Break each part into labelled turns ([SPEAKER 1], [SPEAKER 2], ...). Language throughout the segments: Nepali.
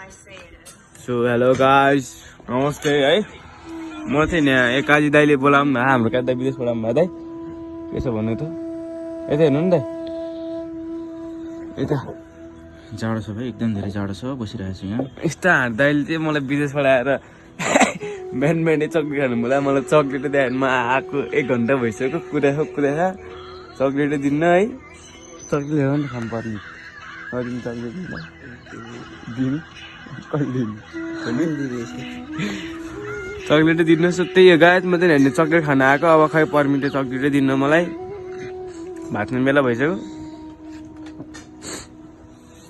[SPEAKER 1] सो हेलो गाइस नमस्ते है म चाहिँ यहाँ एकाजी दाइले बोलाउँ न हाम्रो कादा विदेश बोलाउँ भयो दाइ के छ भन्नु त यता हेर्नु नि दाइ यता जाडो छ भाइ एकदम धेरै जाडो छ बसिरहेको छु यहाँ यस्ता दाइले चाहिँ मलाई विदेशबाट आएर बिहान बिहानै चक्लेट खानु बोला मलाई चक्लेट दिएर म आएको 1 घन्टा भइसक्यो कुदा चक्लेट दिन्न है चक्लेट ल्याएर नि खानु पर्ने चक्लेट दिनु कहिले चक्लेट दिनुहोस् त्यही हो गायत म चाहिँ हेर्ने चक्लेट खान आएको अब खै पर्मिटले चक्लेटै दिन्न मलाई भात खाने बेला भइसक्यो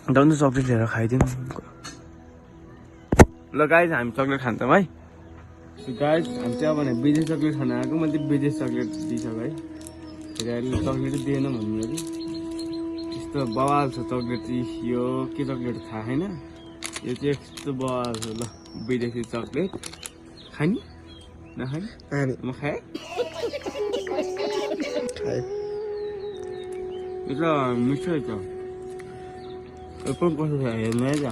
[SPEAKER 1] अन्त चक्लेट लिएर खाइदिउँ ल गाइज हामी चक्लेट खान्छौँ है गाइज हामी चाहिँ अब विदेश चक्लेट खान आएको म चाहिँ विदेश चक्लेट दिइसक्यो है फेरि अहिले चक्लेटै दिएन भन्नु अरे यस्तो बवाल छ चक्लेट चाहिँ यो के चक्लेट थाहा छैन यो चाहिँ यस्तो बवाल छ ल विदेशी चक्लेट खाने नखाने म खाएँ यो त मिठो छ यो पनि कस्तो छ हेर्नु है त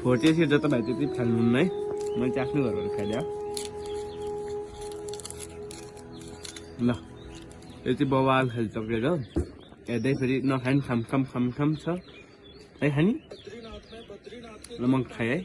[SPEAKER 1] फोर्टी सिट जता भाइ त्यति खानुहुन्न है मैले चाहिँ आफ्नो घरबाट खाइदिएँ ल यो चाहिँ बवाल खाले चक्लेट हो हेर्दै फेरि नखाने खाम छ है खाने ल म खाएँ है